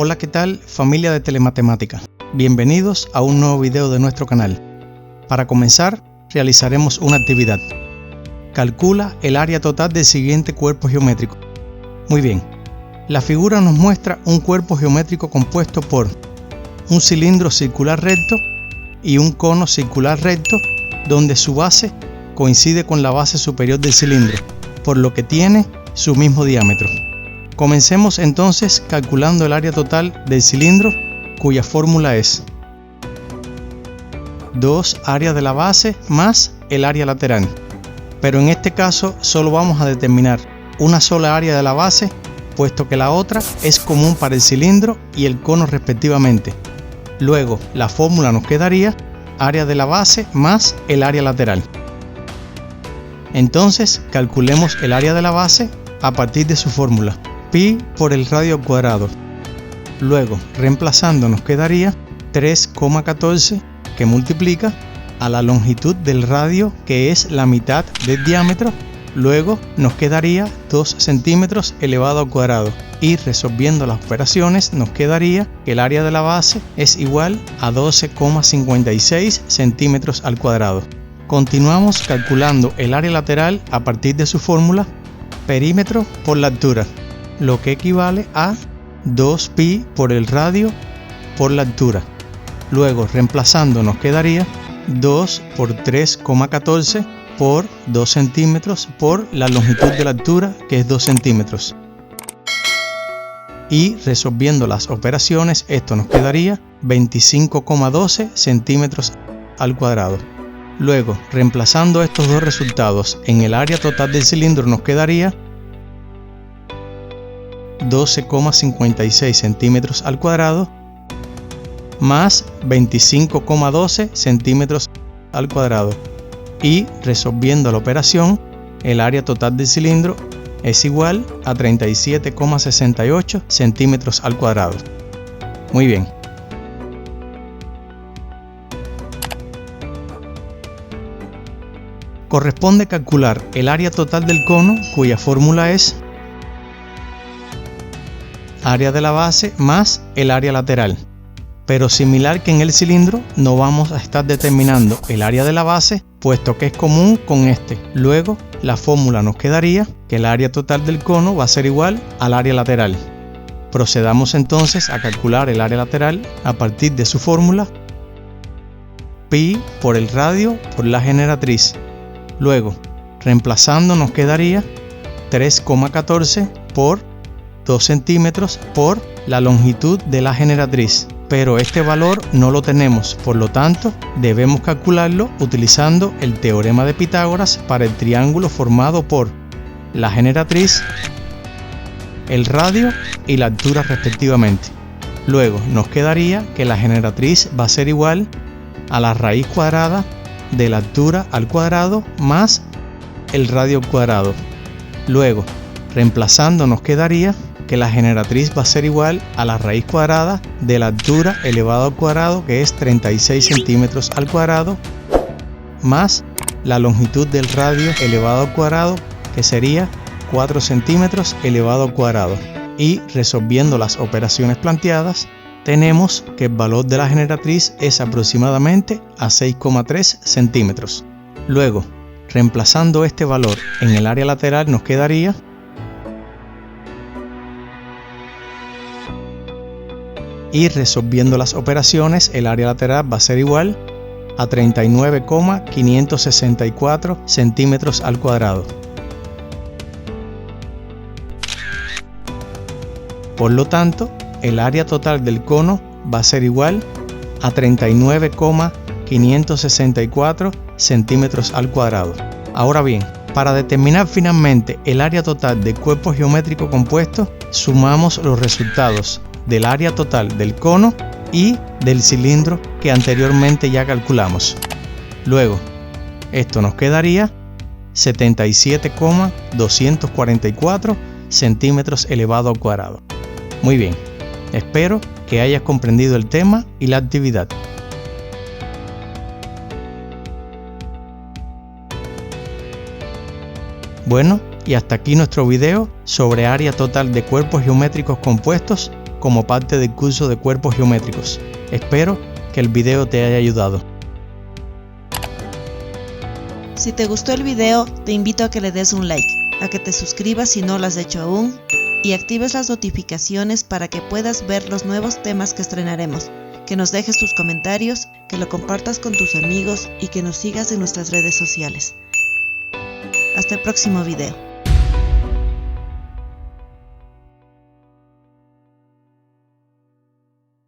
Hola, ¿qué tal, familia de Telematemática? Bienvenidos a un nuevo video de nuestro canal. Para comenzar, realizaremos una actividad. Calcula el área total del siguiente cuerpo geométrico. Muy bien, la figura nos muestra un cuerpo geométrico compuesto por un cilindro circular recto y un cono circular recto donde su base coincide con la base superior del cilindro, por lo que tiene su mismo diámetro. Comencemos entonces calculando el área total del cilindro, cuya fórmula es 2 área de la base más el área lateral. Pero en este caso solo vamos a determinar una sola área de la base, puesto que la otra es común para el cilindro y el cono respectivamente. Luego la fórmula nos quedaría área de la base más el área lateral. Entonces calculemos el área de la base a partir de su fórmula, pi por el radio al cuadrado. Luego, reemplazando, nos quedaría 3,14 que multiplica a la longitud del radio, que es la mitad del diámetro. Luego nos quedaría 2 centímetros elevado al cuadrado. Y resolviendo las operaciones nos quedaría que el área de la base es igual a 12,56 centímetros al cuadrado. Continuamos calculando el área lateral a partir de su fórmula, perímetro por la altura, lo que equivale a 2pi por el radio por la altura. Luego, reemplazando, nos quedaría 2 por 3,14 por 2 centímetros por la longitud de la altura, que es 2 centímetros. Y resolviendo las operaciones, esto nos quedaría 25,12 centímetros al cuadrado. Luego, reemplazando estos dos resultados en el área total del cilindro, nos quedaría 12,56 centímetros al cuadrado más 25,12 centímetros al cuadrado. Y resolviendo la operación, el área total del cilindro es igual a 37,68 centímetros al cuadrado. Muy bien. Corresponde calcular el área total del cono, cuya fórmula es área de la base más el área lateral. Pero similar que en el cilindro, no vamos a estar determinando el área de la base, puesto que es común con este. Luego, la fórmula nos quedaría que el área total del cono va a ser igual al área lateral. Procedamos entonces a calcular el área lateral a partir de su fórmula, pi por el radio por la generatriz. Luego, reemplazando, nos quedaría 3,14 por 2 centímetros por la longitud de la generatriz. Pero este valor no lo tenemos, por lo tanto debemos calcularlo utilizando el teorema de Pitágoras para el triángulo formado por la generatriz, el radio y la altura respectivamente. Luego nos quedaría que la generatriz va a ser igual a la raíz cuadrada de la altura al cuadrado más el radio al cuadrado. Luego, reemplazando, nos quedaría que la generatriz va a ser igual a la raíz cuadrada de la altura elevado al cuadrado, que es 36 centímetros al cuadrado, más la longitud del radio elevado al cuadrado, que sería 4 centímetros elevado al cuadrado. Y resolviendo las operaciones planteadas, tenemos que el valor de la generatriz es aproximadamente a 6,3 centímetros. Luego, reemplazando este valor en el área lateral, nos quedaría y resolviendo las operaciones, el área lateral va a ser igual a 39,564 centímetros al cuadrado. Por lo tanto, el área total del cono va a ser igual a 39,564 centímetros al cuadrado. Ahora bien, para determinar finalmente el área total del cuerpo geométrico compuesto, sumamos los resultados del área total del cono y del cilindro que anteriormente ya calculamos. Luego, esto nos quedaría 77,244 centímetros elevado al cuadrado. Muy bien, espero que hayas comprendido el tema y la actividad. Bueno, y hasta aquí nuestro video sobre área total de cuerpos geométricos compuestos como parte del curso de cuerpos geométricos. Espero que el video te haya ayudado. Si te gustó el video, te invito a que le des un like, a que te suscribas si no lo has hecho aún y actives las notificaciones para que puedas ver los nuevos temas que estrenaremos, que nos dejes tus comentarios, que lo compartas con tus amigos y que nos sigas en nuestras redes sociales. Hasta el próximo video.